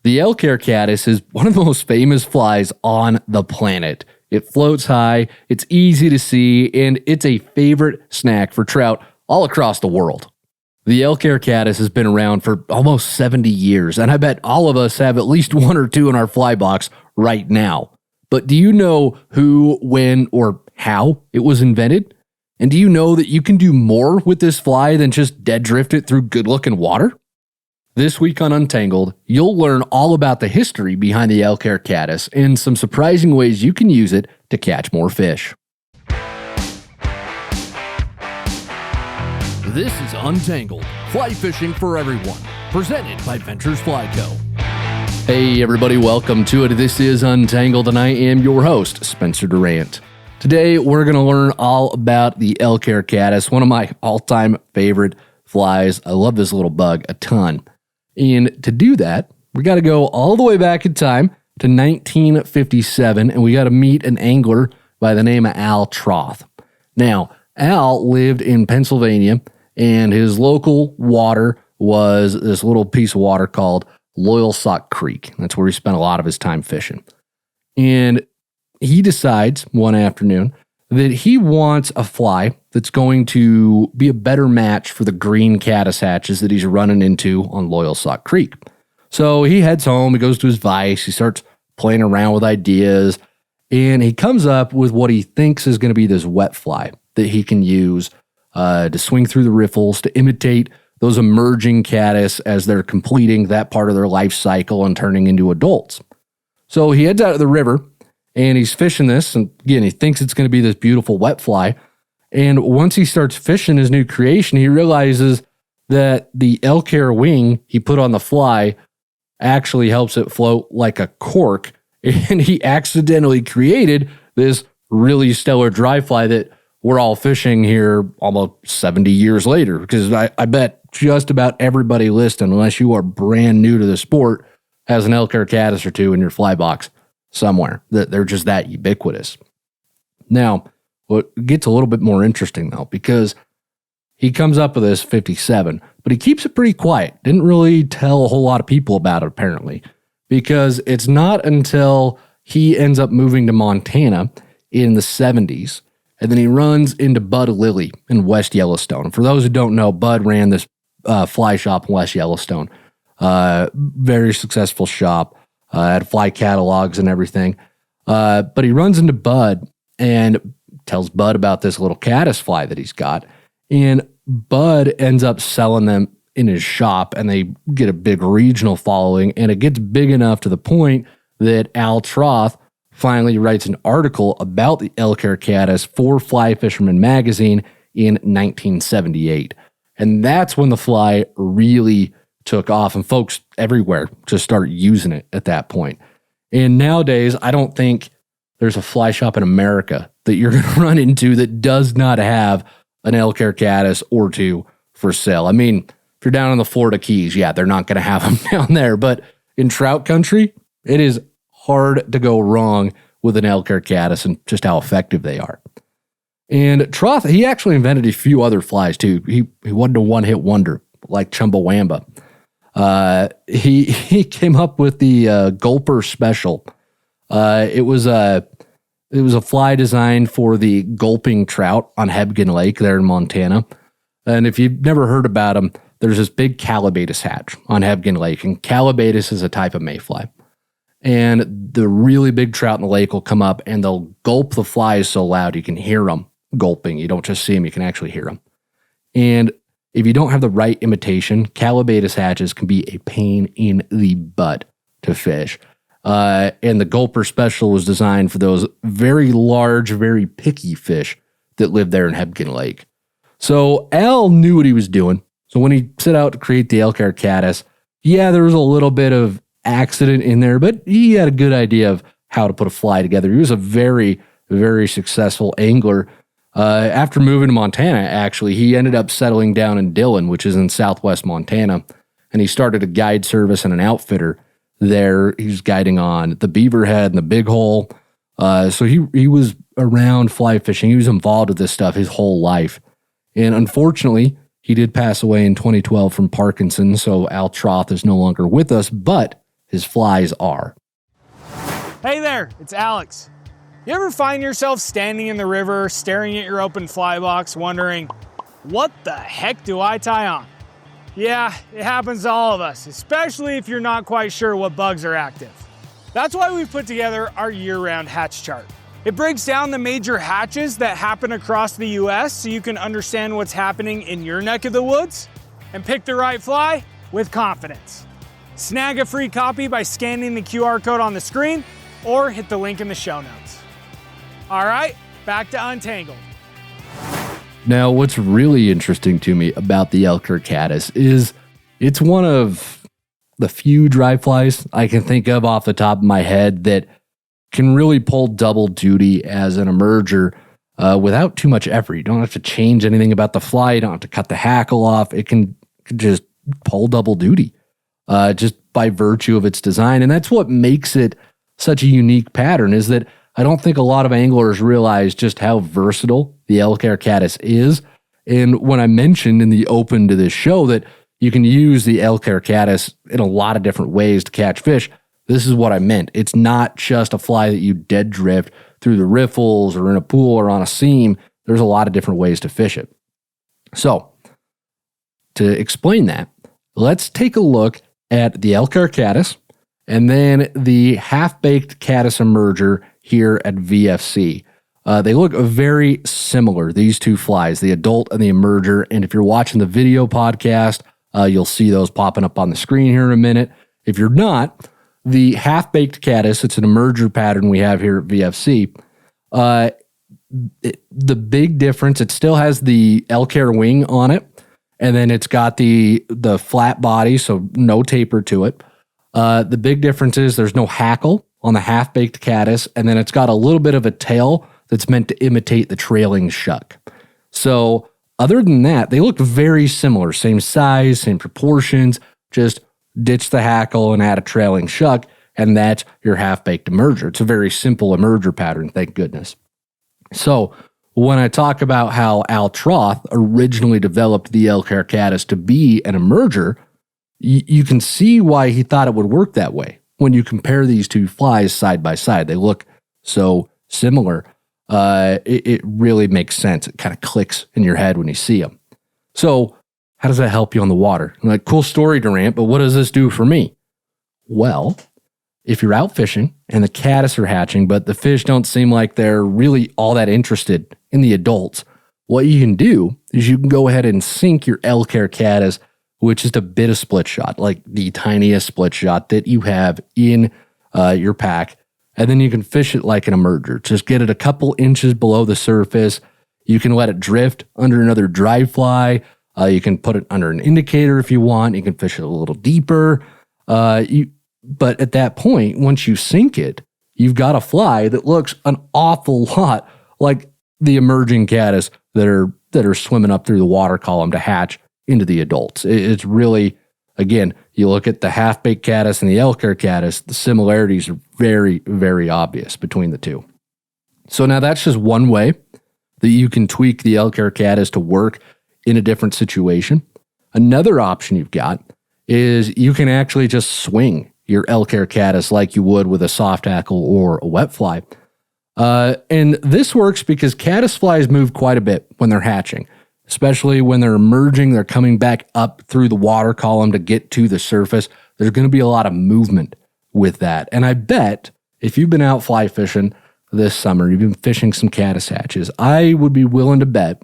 The Elk Hair Caddis is one of the most famous flies on the planet. It floats high, it's easy to see, and it's a favorite snack for trout all across the world. The Elk Hair Caddis has been around for almost 70 years, and I bet all of us have at least one or two in our fly box right now. But do you know who, when, or how it was invented? And do you know that you can do more with this fly than just dead drift it through good-looking water? This week on Untangled, you'll learn all about the history behind the Elk Hair Caddis and some surprising ways you can use it to catch more fish. This is Untangled, fly fishing for everyone, presented by Ventures Fly Co. Hey everybody, welcome to it. This is Untangled and I am your host, Spencer Durant. Today we're going to learn all about the Elk Hair Caddis, one of my all-time favorite flies. I love this little bug a ton. And to do that, we got to go all the way back in time to 1957, and we got to meet an angler by the name of Troth. Now, Al lived in Pennsylvania, and his local water was this little piece of water called Loyalsock Creek. That's where he spent a lot of his time fishing. And he decides one afternoon that he wants a fly that's going to be a better match for the green caddis hatches that he's running into on Loyalsock Creek. So he heads home, he goes to his vise, he starts playing around with ideas, and he comes up with what he thinks is going to be this wet fly that he can use to swing through the riffles, to imitate those emerging caddis as they're completing that part of their life cycle and turning into adults. So he heads out of the river, and he's fishing this, and again, he thinks it's going to be this beautiful wet fly. And once he starts fishing his new creation, he realizes that the elk hair wing he put on the fly actually helps it float like a cork. And he accidentally created this really stellar dry fly that we're all fishing here almost 70 years later. Because I bet just about everybody listening, unless you are brand new to the sport, has an Elk Hair Caddis or two in your fly box somewhere. They're just that ubiquitous. Now, what gets a little bit more interesting, though, because he comes up with this 57, but he keeps it pretty quiet. Didn't really tell a whole lot of people about it, apparently, because it's not until he ends up moving to Montana in the 70s, and then he runs into Bud Lilly in West Yellowstone. For those who don't know, Bud ran this fly shop in West Yellowstone. Very successful shop. Had fly catalogs and everything. But he runs into Bud and tells Bud about this little caddis fly that he's got. And Bud ends up selling them in his shop, and they get a big regional following. And it gets big enough to the point that Al Troth finally writes an article about the Elk Hair Caddis for Fly Fisherman magazine in 1978. And that's when the fly really took off, and folks everywhere just start using it at that point. And nowadays, I don't think there's a fly shop in America that you're going to run into that does not have an Elk Hair Caddis or two for sale. I mean, if you're down in the Florida Keys, yeah, they're not going to have them down there. But in trout country, it is hard to go wrong with an Elk Hair Caddis and just how effective they are. And Troth, he actually invented a few other flies too. He wasn't a one-hit wonder like Chumbawamba. He came up with the Gulper Special. It was a fly designed for the gulping trout on Hebgen Lake there in Montana. And if you've never heard about them, there's this big calabatus hatch on Hebgen Lake, and calabatus is a type of mayfly. And the really big trout in the lake will come up and they'll gulp the flies so loud you can hear them gulping. You don't just see them, you can actually hear them. And if you don't have the right imitation, calabatus hatches can be a pain in the butt to fish. And the Gulper Special was designed for those very large, very picky fish that live there in Hebgen Lake. So Al knew what he was doing. So when he set out to create the Elk Hair Caddis, yeah, there was a little bit of accident in there, but he had a good idea of how to put a fly together. He was a very, very successful angler. After moving to Montana, actually, he ended up settling down in Dillon, which is in southwest Montana, and he started a guide service and an outfitter there. He was guiding on the Beaverhead and the Big Hole. So he was around fly fishing. He was involved with this stuff his whole life. And unfortunately, he did pass away in 2012 from Parkinson's, so Al Troth is no longer with us, but his flies are. Hey there, it's Alex. You ever find yourself standing in the river, staring at your open fly box, wondering, what the heck do I tie on? Yeah, it happens to all of us, especially if you're not quite sure what bugs are active. That's why we've put together our year-round hatch chart. It breaks down the major hatches that happen across the US so you can understand what's happening in your neck of the woods and pick the right fly with confidence. Snag a free copy by scanning the QR code on the screen or hit the link in the show notes. All right, back to Untangled. Now, what's really interesting to me about the Elk Hair Caddis is it's one of the few dry flies I can think of off the top of my head that can really pull double duty as an emerger without too much effort. You don't have to change anything about the fly. You don't have to cut the hackle off. It can just pull double duty just by virtue of its design. And that's what makes it such a unique pattern, is that I don't think a lot of anglers realize just how versatile the Elk Hair Caddis is. And when I mentioned in the open to this show that you can use the Elk Hair Caddis in a lot of different ways to catch fish, this is what I meant. It's not just a fly that you dead drift through the riffles or in a pool or on a seam. There's a lot of different ways to fish it. So, to explain that, let's take a look at the Elk Hair Caddis and then the half-baked caddis emerger here at VFC. They look very similar, these two flies, the adult and the emerger. And if you're watching the video podcast, you'll see those popping up on the screen here in a minute. If you're not, the half-baked caddis, it's an emerger pattern we have here at VFC. The big difference, it still has the elk hair wing on it, and then it's got the flat body, so no taper to it. The big difference is there's no hackle on the half-baked caddis, and then it's got a little bit of a tail that's meant to imitate the trailing shuck. So other than that, they look very similar, same size, same proportions, just ditch the hackle and add a trailing shuck, and that's your half-baked emerger. It's a very simple emerger pattern, thank goodness. So when I talk about how Al Troth originally developed the Elk Hair Caddis to be an emerger, you can see why he thought it would work that way. When you compare these two flies side by side, they look so similar. It really makes sense. It kind of clicks in your head when you see them. So how does that help you on the water? I'm like, cool story, Durant, but what does this do for me? Well, if you're out fishing and the caddis are hatching, but the fish don't seem like they're really all that interested in the adults, what you can do is you can go ahead and sink your Elk Hair Caddis with just a bit of split shot, like the tiniest split shot that you have in your pack. And then you can fish it like an emerger. Just get it a couple inches below the surface. You can let it drift under another dry fly. You can put it under an indicator if you want. You can fish it a little deeper. But at that point, once you sink it, you've got a fly that looks an awful lot like the emerging caddis that are swimming up through the water column to hatch into the adults. It's really, again, you look at the half-baked caddis and the Elk Hair Caddis, the similarities are very, very obvious between the two. So now that's just one way that you can tweak the Elk Hair Caddis to work in a different situation. Another option you've got is you can actually just swing your Elk Hair Caddis like you would with a soft hackle or a wet fly. And this works because caddis flies move quite a bit when they're hatching, especially when they're emerging, they're coming back up through the water column to get to the surface. There's going to be a lot of movement with that. And I bet if you've been out fly fishing this summer, you've been fishing some caddis hatches, I would be willing to bet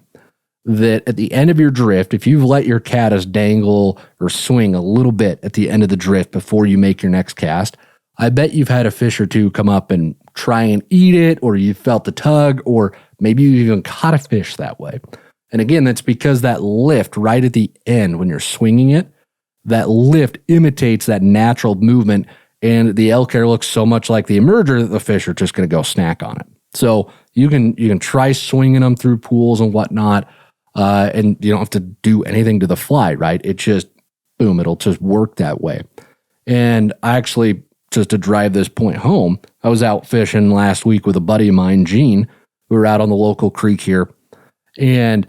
that at the end of your drift, if you've let your caddis dangle or swing a little bit at the end of the drift before you make your next cast, I bet you've had a fish or two come up and try and eat it, or you felt the tug, or maybe you even caught a fish that way. And again, that's because that lift right at the end when you're swinging it, that lift imitates that natural movement, and the elk hair looks so much like the emerger that the fish are just going to go snack on it. So you can try swinging them through pools and whatnot, and you don't have to do anything to the fly, right? It just, boom, it'll just work that way. And I actually, just to drive this point home, I was out fishing last week with a buddy of mine, Gene. We were out on the local creek here, and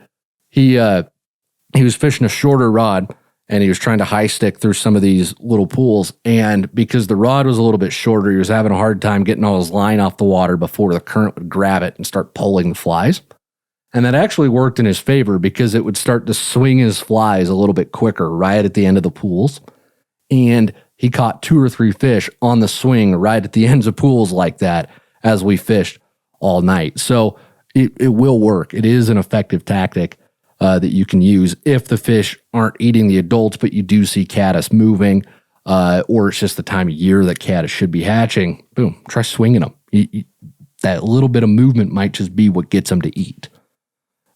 he was fishing a shorter rod, and he was trying to high stick through some of these little pools. And because the rod was a little bit shorter, he was having a hard time getting all his line off the water before the current would grab it and start pulling the flies. And that actually worked in his favor because it would start to swing his flies a little bit quicker right at the end of the pools. And he caught 2 or 3 fish on the swing right at the ends of pools like that as we fished all night. So it will work. It is an effective tactic that you can use if the fish aren't eating the adults, but you do see caddis moving, or it's just the time of year that caddis should be hatching. Boom, try swinging them. That little bit of movement might just be what gets them to eat.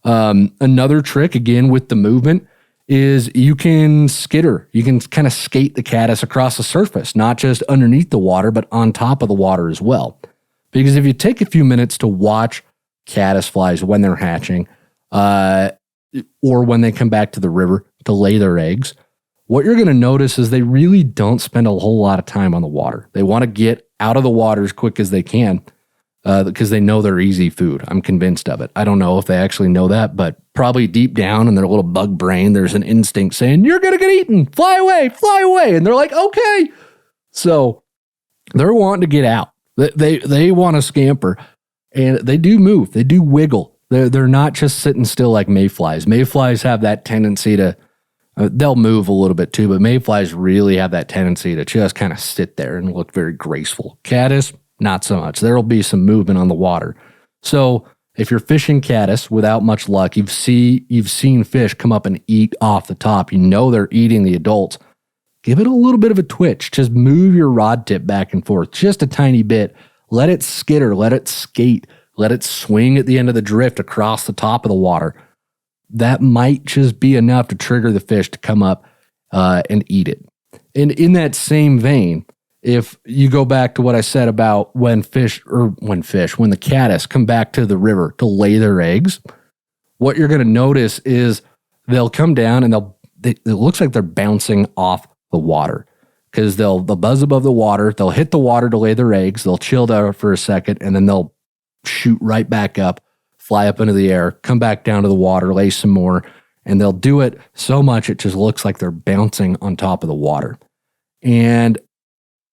Another trick, again, with the movement is you can skitter. You can kind of skate the caddis across the surface, not just underneath the water, but on top of the water as well. Because if you take a few minutes to watch caddis flies when they're hatching, or when they come back to the river to lay their eggs, what you're going to notice is they really don't spend a whole lot of time on the water. They want to get out of the water as quick as they can because they know they're easy food. I'm convinced of it. I don't know if they actually know that, but probably deep down in their little bug brain, there's an instinct saying, you're going to get eaten, fly away, fly away. And they're like, okay. So they're wanting to get out. They want to scamper, and they do move. They do wiggle. They're not just sitting still like mayflies. Mayflies have that tendency to, they'll move a little bit too, but mayflies really have that tendency to just kind of sit there and look very graceful. Caddis, not so much. There'll be some movement on the water. So if you're fishing caddis without much luck, you've seen fish come up and eat off the top. You know they're eating the adults. Give it a little bit of a twitch. Just move your rod tip back and forth just a tiny bit. Let it skitter. Let it skate. Let it swing at the end of the drift across the top of the water. That might just be enough to trigger the fish to come up and eat it. And in that same vein, if you go back to what I said about when the caddis come back to the river to lay their eggs, what you're going to notice is they'll come down and it looks like they're bouncing off the water, because they'll buzz above the water, they'll hit the water to lay their eggs, they'll chill there for a second, and then they'll shoot right back up, fly up into the air, come back down to the water, lay some more, and they'll do it so much it just looks like they're bouncing on top of the water. And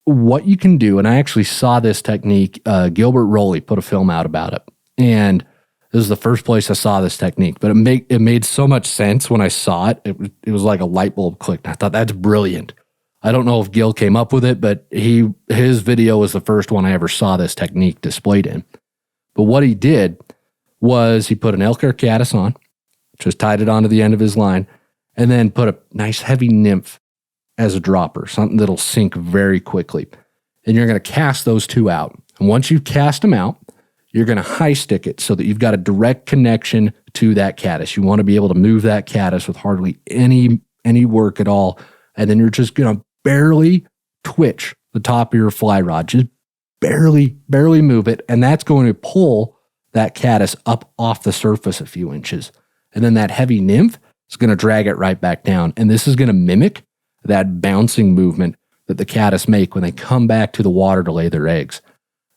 what you can do, and I actually saw this technique, Gilbert Rowley put a film out about it, and this is the first place I saw this technique, but it made so much sense when I saw it. It was like a light bulb clicked. I thought, that's brilliant. I don't know if Gil came up with it, but his video was the first one I ever saw this technique displayed in. But what he did was he put an Elk Hair Caddis on, just tied it onto the end of his line, and then put a nice heavy nymph as a dropper, something that'll sink very quickly. And you're going to cast those two out. And once you've cast them out, you're going to high stick it so that you've got a direct connection to that caddis. You want to be able to move that caddis with hardly any work at all. And then you're just going to barely twitch the top of your fly rod, just barely move it. And that's going to pull that caddis up off the surface a few inches. And then that heavy nymph is going to drag it right back down. And this is going to mimic that bouncing movement that the caddis make when they come back to the water to lay their eggs.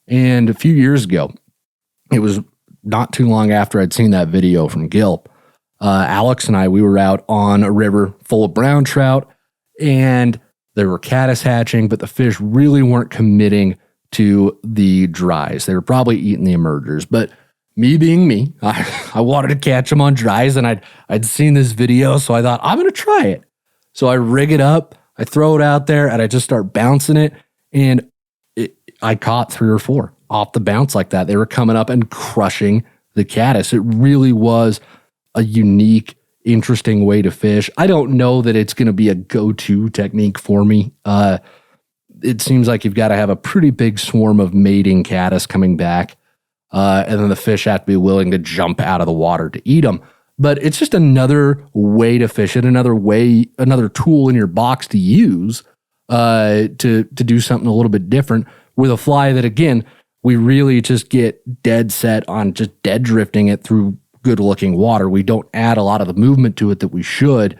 And a few years ago, it was not too long after I'd seen that video from Gil, Alex and we were out on a river full of brown trout, and there were caddis hatching, but the fish really weren't committing to the dries. They were probably eating the emergers, but me being me, I wanted to catch them on dries, and I'd seen this video, so I thought, I'm going to try it. So I rig it up, I throw it out there, and I just start bouncing it, and I caught 3 or 4 off the bounce like that. They were coming up and crushing the caddis. It really was a unique, interesting way to fish. I don't know that it's going to be a go-to technique for me. It seems like you've got to have a pretty big swarm of mating caddis coming back, and then the fish have to be willing to jump out of the water to eat them. But it's just another way to fish it, another tool in your box to use to do something a little bit different with a fly that, again, we really just get dead set on just dead drifting it through good looking water. We don't add a lot of the movement to it that we should,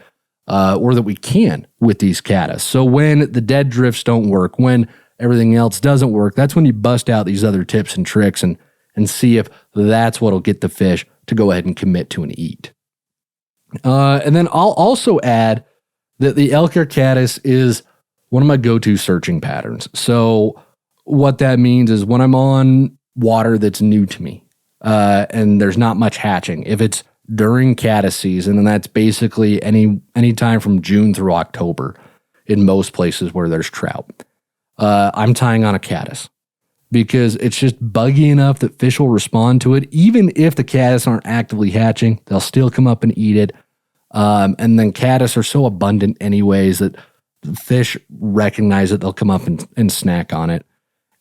or that we can with these caddis. So when the dead drifts don't work, when everything else doesn't work, that's when you bust out these other tips and tricks and see if that's what'll get the fish to go ahead and commit to an eat. And then I'll also add The Elk Hair Caddis is one of my go-to searching patterns. So what that means is when I'm on water that's new to me, and there's not much hatching, if it's during caddis season, and that's basically any time from June through October in most places where there's trout, I'm tying on a caddis because it's just buggy enough that fish will respond to it. Even if the caddis aren't actively hatching, they'll still come up and eat it. And then caddis are so abundant anyways that the fish recognize it. They'll come up and snack on it.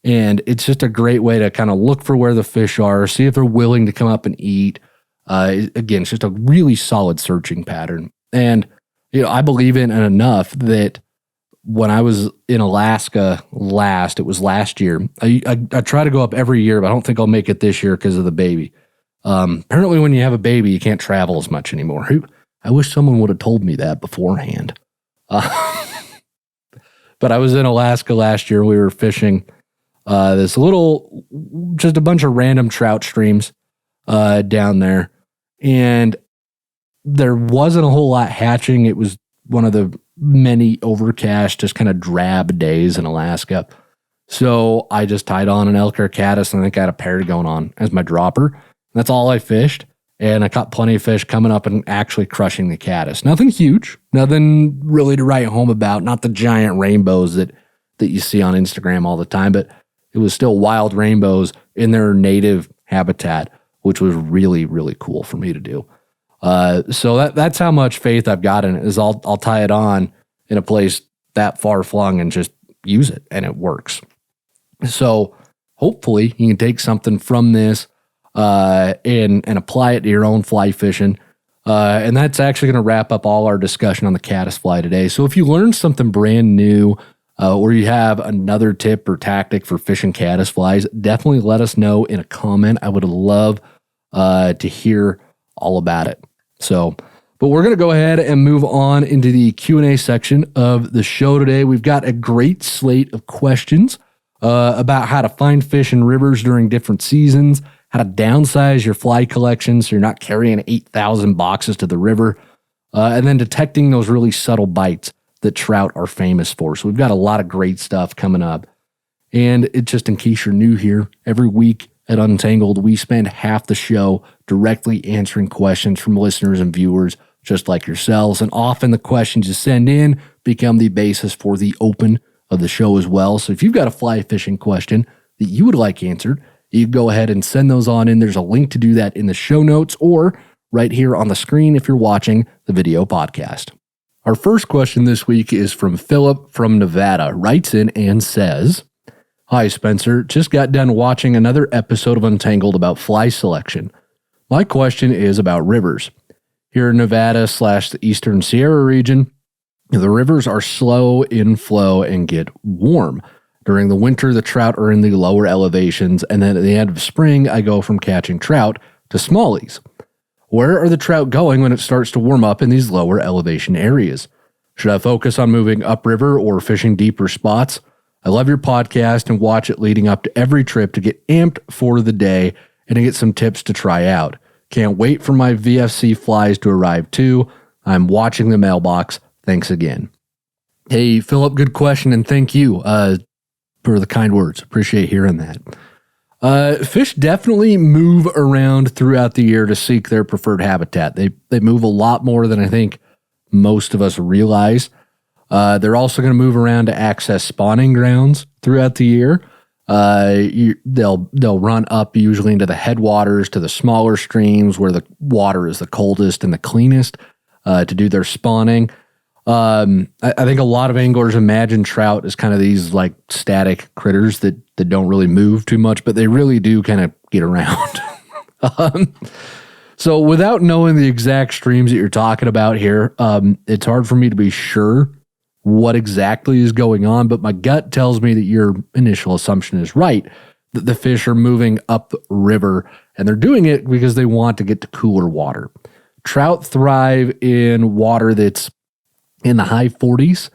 And it's just a great way to kind of look for where the fish are, see if they're willing to come up and eat. Again, it's just a really solid searching pattern. And, I believe in it enough that when I was in Alaska it was last year, I try to go up every year, but I don't think I'll make it this year because of the baby. Apparently when you have a baby, you can't travel as much anymore. I wish someone would have told me that beforehand. But I was in Alaska last year. We were fishing just a bunch of random trout streams down there. And there wasn't a whole lot hatching. It was one of the many overcast, just kind of drab days in Alaska. So I just tied on an Elk Hair Caddis, and I think I had a pair going on as my dropper. That's all I fished. And I caught plenty of fish coming up and actually crushing the caddis. Nothing huge, nothing really to write home about, not the giant rainbows that you see on Instagram all the time, but it was still wild rainbows in their native habitat, which was really, really cool for me to do. So that's how much faith I've got in it, is I'll tie it on in a place that far flung and just use it, and it works. So hopefully you can take something from this and apply it to your own fly fishing. And that's actually going to wrap up all our discussion on the caddis fly today. So if you learned something brand new, or you have another tip or tactic for fishing caddis flies, definitely let us know in a comment. I would love to hear all about it. So, but we're going to go ahead and move on into the Q&A section of the show today. We've got a great slate of questions about how to find fish in rivers during different seasons, how to downsize your fly collection so you're not carrying 8,000 boxes to the river, and then detecting those really subtle bites that trout are famous for. So we've got a lot of great stuff coming up. And it just, in case you're new here, every week at Untangled, we spend half the show directly answering questions from listeners and viewers just like yourselves. And often the questions you send in become the basis for the open of the show as well. So if you've got a fly fishing question that you would like answered, you can go ahead and send those on in. There's a link to do that in the show notes or right here on the screen if you're watching the video podcast. Our first question this week is from Philip from Nevada. Writes in and says, "Hi, Spencer. Just got done watching another episode of Untangled about fly selection. My question is about rivers. Here in Nevada / the Eastern Sierra region, the rivers are slow in flow and get warm. During the winter, the trout are in the lower elevations, and then at the end of spring, I go from catching trout to smallies. Where are the trout going when it starts to warm up in these lower elevation areas? Should I focus on moving upriver or fishing deeper spots? I love your podcast and watch it leading up to every trip to get amped for the day and to get some tips to try out. Can't wait for my VFC flies to arrive too. I'm watching the mailbox. Thanks again." Hey, Philip, good question, and thank you for the kind words. Appreciate hearing that. Fish definitely move around throughout the year to seek their preferred habitat. They move a lot more than I think most of us realize. They're also going to move around to access spawning grounds throughout the year. They'll run up usually into the headwaters to the smaller streams where the water is the coldest and the cleanest to do their spawning. I think a lot of anglers imagine trout as kind of these like static critters that don't really move too much, but they really do kind of get around. So without knowing the exact streams that you're talking about here, it's hard for me to be sure what exactly is going on, but my gut tells me that your initial assumption is right, that the fish are moving up river, and they're doing it because they want to get to cooler water. Trout thrive in water that's in the high 40s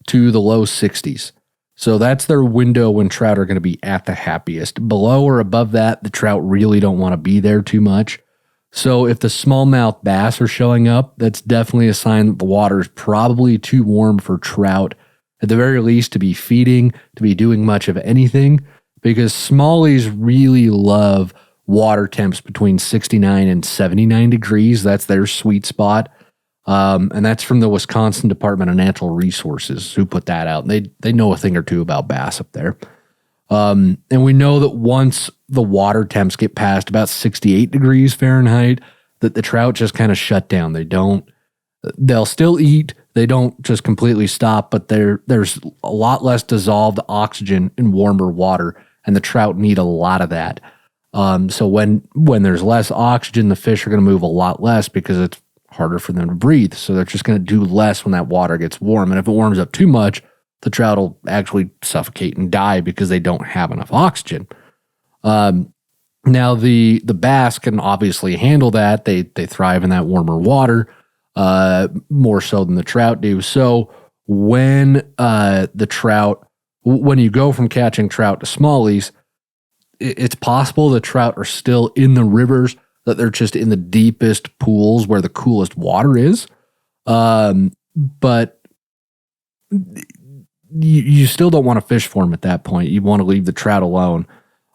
to the low 60s. So that's their window when trout are going to be at the happiest. Below or above that, the trout really don't want to be there too much. So if the smallmouth bass are showing up, that's definitely a sign that the water is probably too warm for trout, at the very least to be feeding, to be doing much of anything, because smallies really love water temps between 69 and 79 degrees. That's their sweet spot. And that's from the Wisconsin Department of Natural Resources who put that out. They know a thing or two about bass up there. And we know that once the water temps get past about 68 degrees Fahrenheit, that the trout just kind of shut down. They'll still eat. They don't just completely stop, but there's a lot less dissolved oxygen in warmer water, and the trout need a lot of that. So when there's less oxygen, the fish are going to move a lot less because it's harder for them to breathe. So they're just going to do less when that water gets warm. And if it warms up too much, the trout will actually suffocate and die because they don't have enough oxygen. Now the bass can obviously handle that. They thrive in that warmer water, more so than the trout do. So when when you go from catching trout to smallies, it's possible the trout are still in the rivers, that they're just in the deepest pools where the coolest water is. But you still don't want to fish for them at that point. You want to leave the trout alone.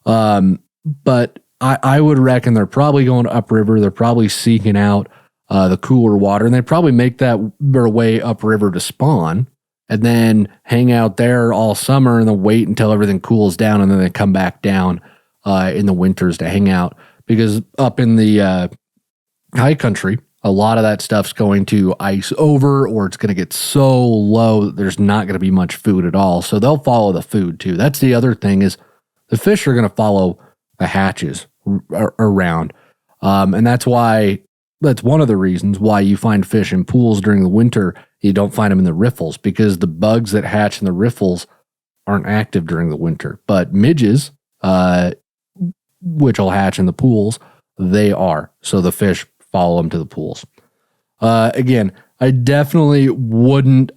But I would reckon they're probably going upriver. They're probably seeking out the cooler water, and they probably make their way upriver to spawn and then hang out there all summer and then wait until everything cools down, and then they come back down in the winters to hang out. Because up in the high country, a lot of that stuff's going to ice over, or it's going to get so low that there's not going to be much food at all. So they'll follow the food too. That's the other thing, is the fish are going to follow the hatches around. And that's one of the reasons why you find fish in pools during the winter. You don't find them in the riffles, because the bugs that hatch in the riffles aren't active during the winter. But midges, which will hatch in the pools, they are. So the fish follow them to the pools. Again, I definitely wouldn't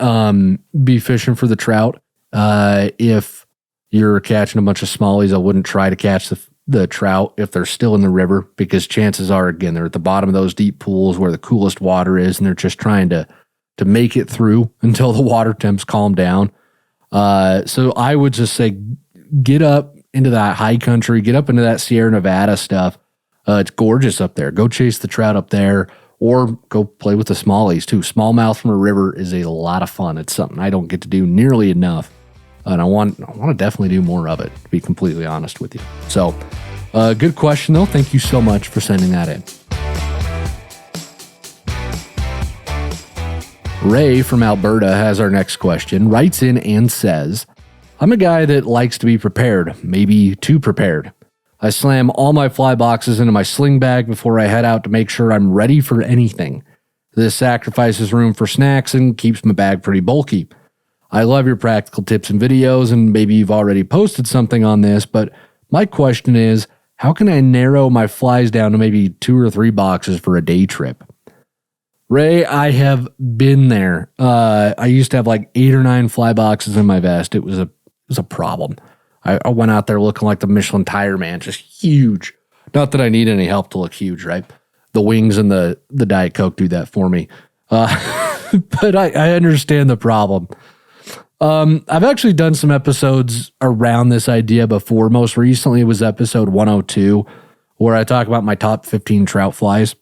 be fishing for the trout. If you're catching a bunch of smallies, I wouldn't try to catch the trout if they're still in the river, because chances are, again, they're at the bottom of those deep pools where the coolest water is, and they're just trying to make it through until the water temps calm down. So I would just say, get up into that high country, get up into that Sierra Nevada stuff. It's gorgeous up there. Go chase the trout up there, or go play with the smallies too. Smallmouth from a river is a lot of fun. It's something I don't get to do nearly enough, and I want to definitely do more of it, to be completely honest with you. So, good question though. Thank you so much for sending that in. Ray from Alberta has our next question, writes in and says, I'm a guy that likes to be prepared, maybe too prepared. I slam all my fly boxes into my sling bag before I head out to make sure I'm ready for anything. This sacrifices room for snacks and keeps my bag pretty bulky. I love your practical tips and videos, and maybe you've already posted something on this, but my question is, how can I narrow my flies down to maybe 2 or 3 boxes for a day trip? Ray, I have been there. I used to have like 8 or 9 fly boxes in my vest. It was a problem. I went out there looking like the Michelin tire man, just huge. Not that I need any help to look huge, right? The wings and the Diet Coke do that for me. But I understand the problem. I've actually done some episodes around this idea before. Most recently, it was episode 102, where I talk about my top 15 trout flies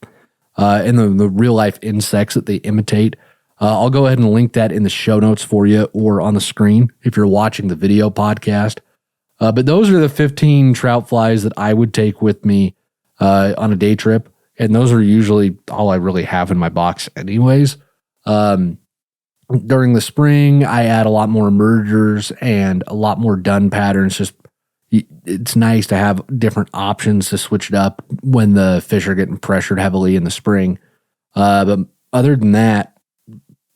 and the real life insects that they imitate. I'll go ahead and link that in the show notes for you, or on the screen if you're watching the video podcast. But those are the 15 trout flies that I would take with me on a day trip. And those are usually all I really have in my box anyways. During the spring, I add a lot more emergers and a lot more dun patterns. Just, it's nice to have different options to switch it up when the fish are getting pressured heavily in the spring. But other than that,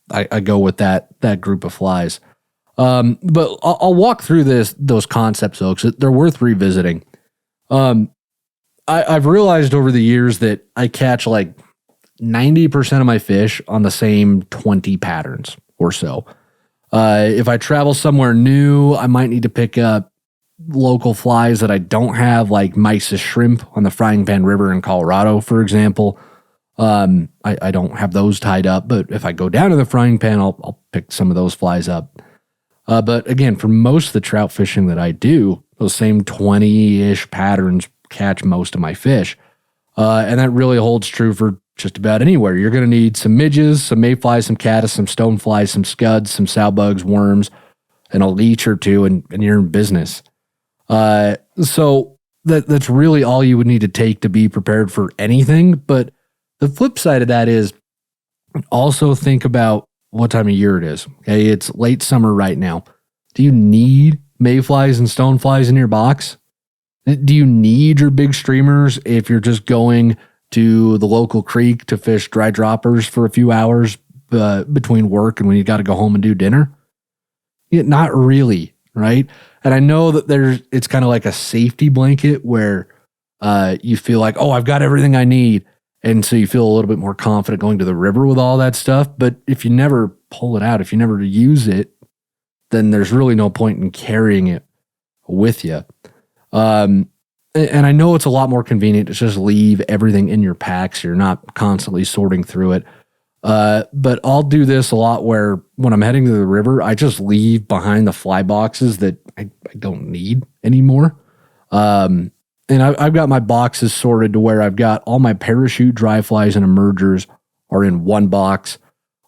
I go with that group of flies. But I'll walk through those concepts though, because they're worth revisiting. I've realized over the years that I catch like 90% of my fish on the same 20 patterns or so. If I travel somewhere new, I might need to pick up local flies that I don't have, like Mises shrimp on the Frying Pan River in Colorado, for example. I don't have those tied up, but if I go down to the Frying Pan, I'll pick some of those flies up. But again, for most of the trout fishing that I do, those same 20-ish patterns catch most of my fish. And that really holds true for just about anywhere. You're going to need some midges, some mayflies, some caddis, some stoneflies, some scuds, some sow bugs, worms, and a leech or two, and you're in business. So that's really all you would need to take to be prepared for anything. But the flip side of that is also think about what time of year it is. Okay, it's late summer right now. Do you need mayflies and stoneflies in your box? Do you need your big streamers if you're just going to the local creek to fish dry droppers for a few hours between work and when you got to go home and do dinner? Yeah, not really, right? And I know that it's kind of like a safety blanket where you feel like, oh, I've got everything I need. And so you feel a little bit more confident going to the river with all that stuff. But if you never pull it out, if you never use it, then there's really no point in carrying it with you. And I know it's a lot more convenient to just leave everything in your pack so you're not constantly sorting through it. But I'll do this a lot where when I'm heading to the river, I just leave behind the fly boxes that I don't need anymore. And I've got my boxes sorted to where I've got all my parachute dry flies and emergers are in one box.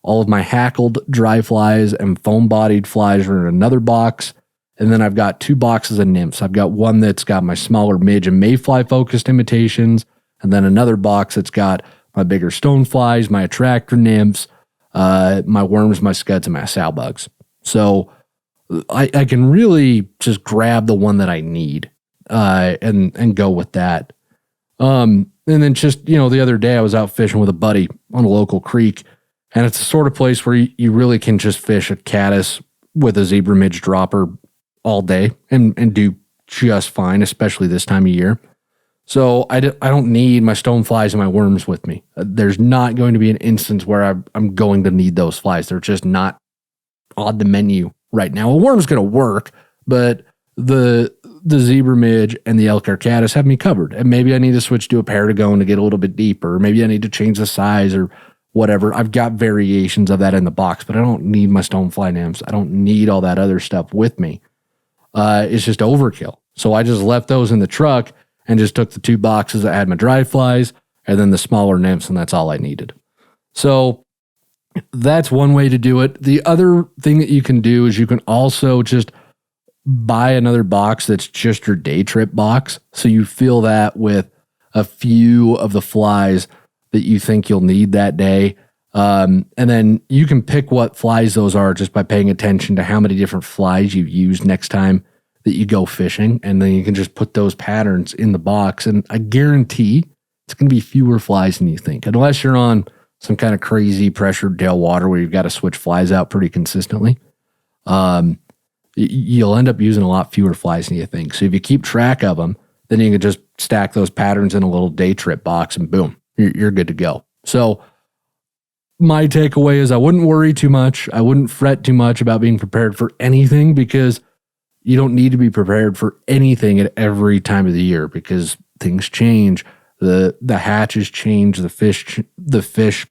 All of my hackled dry flies and foam-bodied flies are in another box. And then I've got 2 boxes of nymphs. I've got one that's got my smaller midge and mayfly-focused imitations, and then another box that's got my bigger stoneflies, my attractor nymphs, my worms, my scuds, and my sow bugs. So I can really just grab the one that I need and go with that. And then just, the other day I was out fishing with a buddy on a local creek, and it's the sort of place where you really can just fish a caddis with a zebra midge dropper all day and do just fine, especially this time of year. So I don't need my stoneflies and my worms with me. There's not going to be an instance where I'm going to need those flies. They're just not on the menu right now. A worm's going to work, but the zebra midge and the Elk Hair Caddis have me covered. And maybe I need to switch to a Paragone to get a little bit deeper. Or maybe I need to change the size or whatever. I've got variations of that in the box, but I don't need my stonefly nymphs. I don't need all that other stuff with me. It's just overkill. So I just left those in the truck and just took the 2 boxes that had my dry flies and then the smaller nymphs, and that's all I needed. So that's one way to do it. The other thing that you can do is you can also just buy another box that's just your day trip box. So you fill that with a few of the flies that you think you'll need that day. And then you can pick what flies those are just by paying attention to how many different flies you've used next time that you go fishing. And then you can just put those patterns in the box. And I guarantee it's going to be fewer flies than you think, unless you're on some kind of crazy pressured tailwater where you've got to switch flies out pretty consistently. You'll end up using a lot fewer flies than you think. So if you keep track of them, then you can just stack those patterns in a little day trip box and boom, you're good to go. So my takeaway is I wouldn't worry too much. I wouldn't fret too much about being prepared for anything because you don't need to be prepared for anything at every time of the year because things change. The hatches change, the fish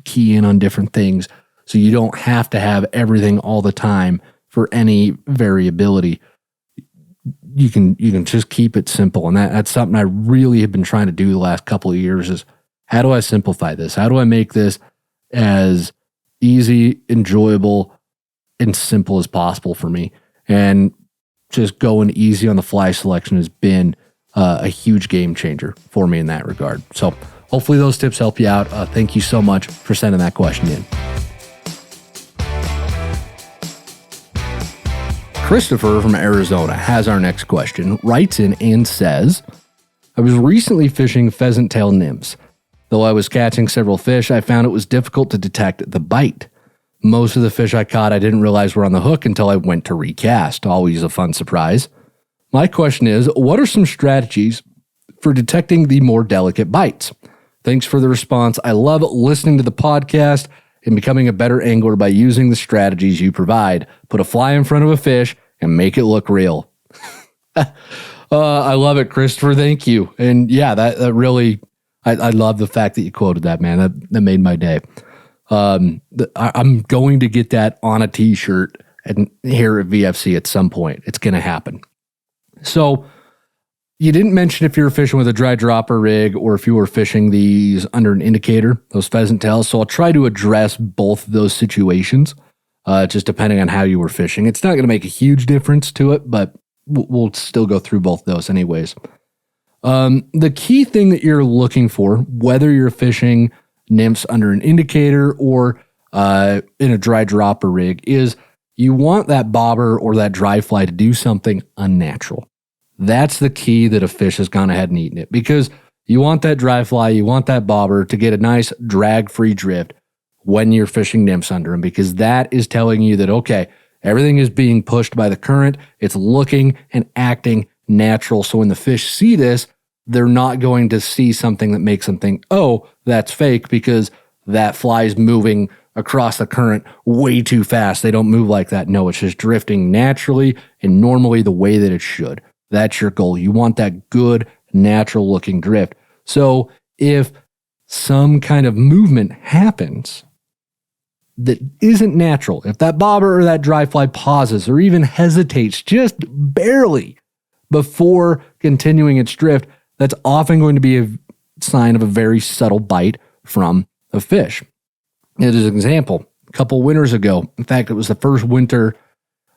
key in on different things. So you don't have to have everything all the time for any variability. You can just keep it simple. And that's something I really have been trying to do the last couple of years is how do I simplify this? How do I make this as easy, enjoyable, and simple as possible for me? And just going easy on the fly selection has been a huge game changer for me in that regard. So hopefully those tips help you out. Thank you so much for sending that question in. Christopher from Arizona has our next question, writes in and says, I was recently fishing pheasant tail nymphs. Though I was catching several fish, I found it was difficult to detect the bite. Most of the fish I caught I didn't realize were on the hook until I went to recast. Always a fun surprise. My question is, what are some strategies for detecting the more delicate bites? Thanks for the response. I love listening to the podcast and becoming a better angler by using the strategies you provide. Put a fly in front of a fish and make it look real. I love it, Christopher. Thank you. And yeah, that really, I love the fact that you quoted that, man. That made my day. I'm going to get that on a t-shirt and here at VFC at some point. It's going to happen. So you didn't mention if you were fishing with a dry dropper rig or if you were fishing these under an indicator, those pheasant tails. So I'll try to address both of those situations, just depending on how you were fishing. It's not going to make a huge difference to it, but we'll still go through both of those anyways. The key thing that you're looking for, whether you're fishing nymphs under an indicator or in a dry dropper rig, is you want that bobber or that dry fly to do something unnatural. That's the key that a fish has gone ahead and eaten it, because you want that dry fly, you want that bobber to get a nice drag-free drift when you're fishing nymphs under them, because that is telling you that, okay, everything is being pushed by the current. It's looking and acting natural. So when the fish see this, they're not going to see something that makes them think, oh, that's fake, because that fly is moving across the current way too fast. They don't move like that. No, it's just drifting naturally and normally the way that it should. That's your goal. You want that good, natural looking drift. So if some kind of movement happens that isn't natural, if that bobber or that dry fly pauses or even hesitates just barely before continuing its drift, that's often going to be a sign of a very subtle bite from a fish. As an example, a couple winters ago, in fact, it was the first winter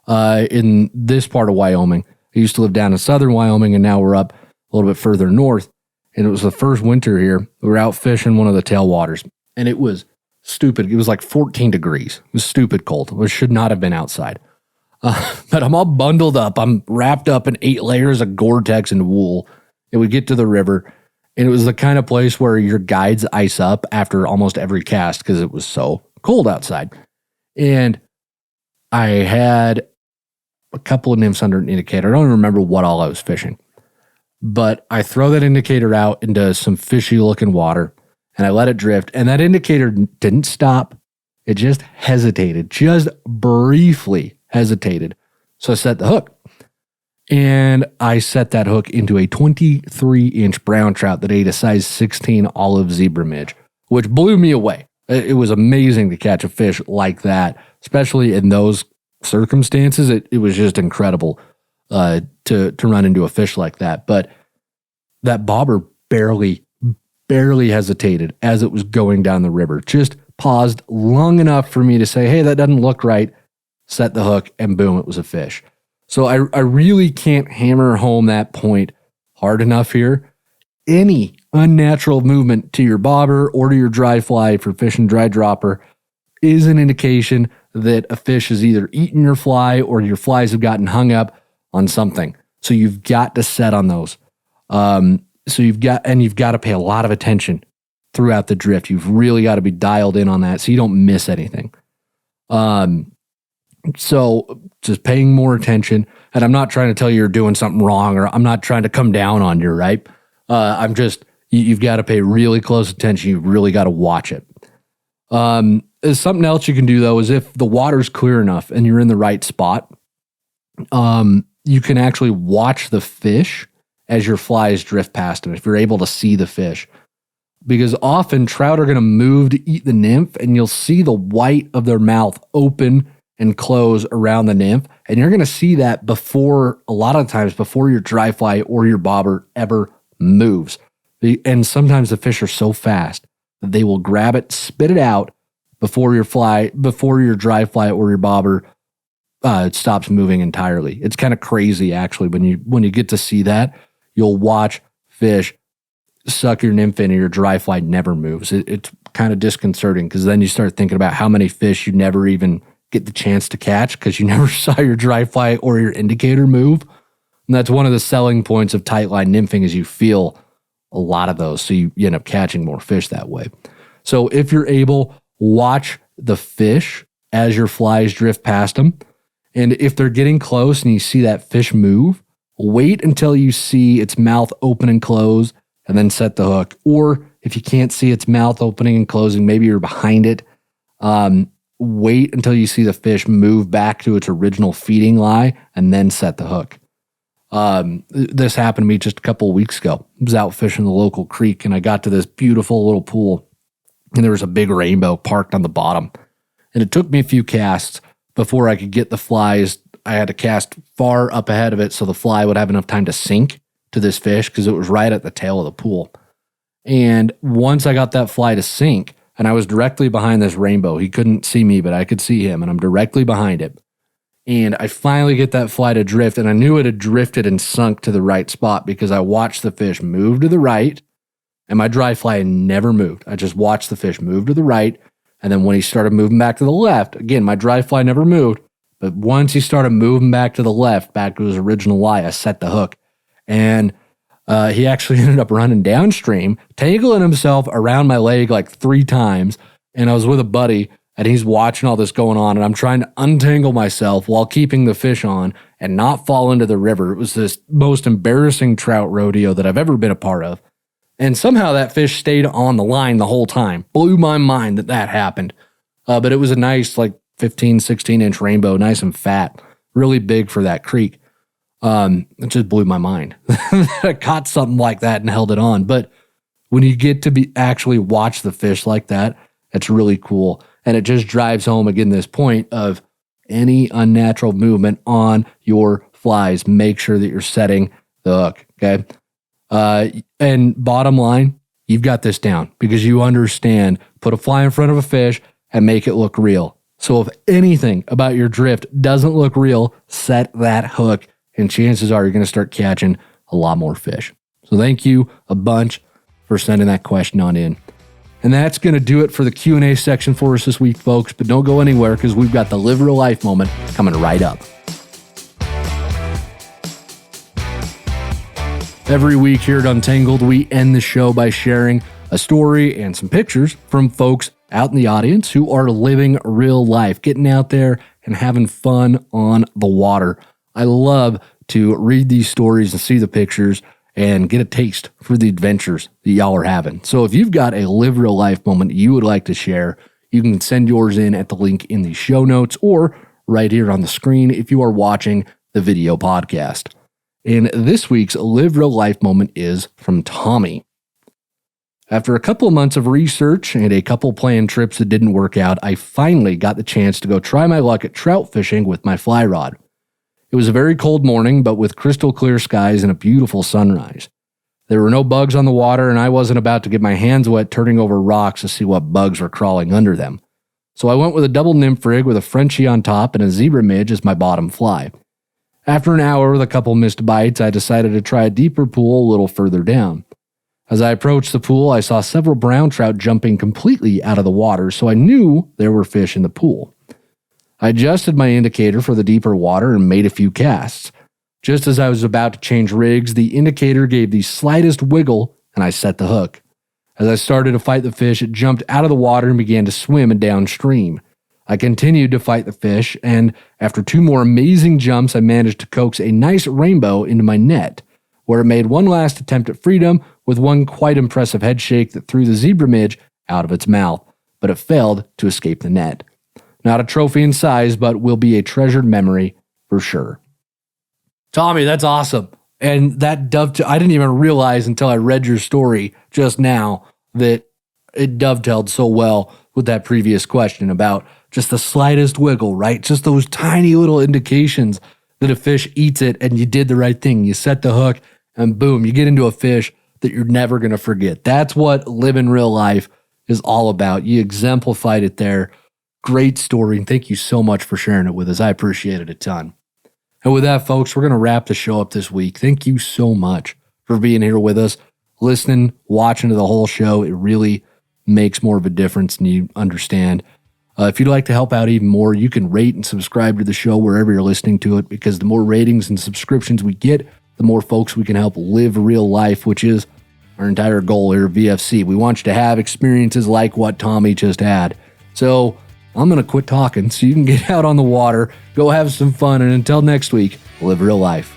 in this part of Wyoming. I used to live down in southern Wyoming, and now we're up a little bit further north. And it was the first winter here. We were out fishing one of the tailwaters, and it was stupid. It was like 14 degrees. It was stupid cold. We should not have been outside. But I'm all bundled up. I'm wrapped up in 8 layers of Gore-Tex and wool. And we get to the river, and it was the kind of place where your guides ice up after almost every cast because it was so cold outside. And I had a couple of nymphs under an indicator. I don't even remember what all I was fishing. But I throw that indicator out into some fishy looking water, and I let it drift. And that indicator didn't stop. It just hesitated, just briefly hesitated. So I set the hook. And I set that hook into a 23-inch brown trout that ate a size 16 olive zebra midge, which blew me away. It was amazing to catch a fish like that, especially in those circumstances. It was just incredible to run into a fish like that. But that bobber barely hesitated as it was going down the river. Just paused long enough for me to say, hey, that doesn't look right. Set the hook, and boom, it was a fish. So I really can't hammer home that point hard enough here. Any unnatural movement to your bobber or to your dry fly for fishing dry dropper is an indication that a fish has either eaten your fly or your flies have gotten hung up on something. So you've got to set on those. So you've got to pay a lot of attention throughout the drift. You've really got to be dialed in on that so you don't miss anything. So just paying more attention, and I'm not trying to tell you you're doing something wrong, or I'm not trying to come down on you, right? You've got to pay really close attention. You've really got to watch it. Something else you can do though is if the water's clear enough and you're in the right spot, you can actually watch the fish as your flies drift past them, if you're able to see the fish. Because often trout are going to move to eat the nymph, and you'll see the white of their mouth open and close around the nymph. And you're going to see that a lot of times before your dry fly or your bobber ever moves. And sometimes the fish are so fast that they will grab it, spit it out before your dry fly or your bobber it stops moving entirely. It's kind of crazy, actually, when you get to see that. You'll watch fish suck your nymph in and your dry fly never moves. It's kind of disconcerting, because then you start thinking about how many fish you never even get the chance to catch because you never saw your dry fly or your indicator move. And that's one of the selling points of tight line nymphing, is you feel a lot of those. So you end up catching more fish that way. So if you're able, watch the fish as your flies drift past them. And if they're getting close and you see that fish move, wait until you see its mouth open and close and then set the hook. Or if you can't see its mouth opening and closing, maybe you're behind it. Wait until you see the fish move back to its original feeding lie and then set the hook. This happened to me just a couple of weeks ago. I was out fishing the local creek and I got to this beautiful little pool and there was a big rainbow parked on the bottom. And it took me a few casts before I could get the flies. I had to cast far up ahead of it so the fly would have enough time to sink to this fish because it was right at the tail of the pool. And once I got that fly to sink and I was directly behind this rainbow, he couldn't see me, but I could see him and I'm directly behind it. And I finally get that fly to drift, and I knew it had drifted and sunk to the right spot because I watched the fish move to the right, and my dry fly never moved. I just watched the fish move to the right, and then when he started moving back to the left, again, my dry fly never moved, but once he started moving back to the left, back to his original lie, I set the hook. And he actually ended up running downstream, tangling himself around my leg like 3 times, and I was with a buddy, and he's watching all this going on, and I'm trying to untangle myself while keeping the fish on and not fall into the river. It was this most embarrassing trout rodeo that I've ever been a part of. And somehow that fish stayed on the line the whole time. Blew my mind that happened. But it was a nice, like 15, 16-inch rainbow, nice and fat, really big for that creek. It just blew my mind. I caught something like that and held it on. But when you get to actually watch the fish like that, it's really cool. And it just drives home again this point of any unnatural movement on your flies. Make sure that you're setting the hook, okay? And bottom line, you've got this down because you understand, put a fly in front of a fish and make it look real. So if anything about your drift doesn't look real, set that hook and chances are you're going to start catching a lot more fish. So thank you a bunch for sending that question on in. And that's going to do it for the Q&A section for us this week, folks. But don't go anywhere because we've got the Live Real Life moment coming right up. Every week here at Untangled, we end the show by sharing a story and some pictures from folks out in the audience who are living real life, getting out there and having fun on the water. I love to read these stories and see the pictures and get a taste for the adventures that y'all are having. So if you've got a Live Real Life moment you would like to share, you can send yours in at the link in the show notes or right here on the screen if you are watching the video podcast. And this week's Live Real Life moment is from Tommy. After a couple of months of research and a couple planned trips that didn't work out, I finally got the chance to go try my luck at trout fishing with my fly rod. It was a very cold morning, but with crystal clear skies and a beautiful sunrise. There were no bugs on the water, and I wasn't about to get my hands wet turning over rocks to see what bugs were crawling under them. So I went with a double nymph rig with a Frenchie on top and a zebra midge as my bottom fly. After an hour with a couple missed bites, I decided to try a deeper pool a little further down. As I approached the pool, I saw several brown trout jumping completely out of the water, so I knew there were fish in the pool. I adjusted my indicator for the deeper water and made a few casts. Just as I was about to change rigs, the indicator gave the slightest wiggle and I set the hook. As I started to fight the fish, it jumped out of the water and began to swim downstream. I continued to fight the fish, and after 2 more amazing jumps, I managed to coax a nice rainbow into my net, where it made one last attempt at freedom with one quite impressive head shake that threw the zebra midge out of its mouth, but it failed to escape the net. Not a trophy in size, but will be a treasured memory for sure. Tommy, that's awesome. And that I didn't even realize until I read your story just now that it dovetailed so well with that previous question about just the slightest wiggle, right? Just those tiny little indications that a fish eats it and you did the right thing. You set the hook and boom, you get into a fish that you're never going to forget. That's what living real life is all about. You exemplified it there. Great story, and thank you so much for sharing it with us. I appreciate it a ton. And with that, folks, we're going to wrap the show up this week. Thank you so much for being here with us, listening, watching to the whole show. It really makes more of a difference than you understand. If you'd like to help out even more, you can rate and subscribe to the show wherever you're listening to it, because the more ratings and subscriptions we get, the more folks we can help live real life, which is our entire goal here at VFC. We want you to have experiences like what Tommy just had. So I'm going to quit talking so you can get out on the water, go have some fun, and until next week, live real life.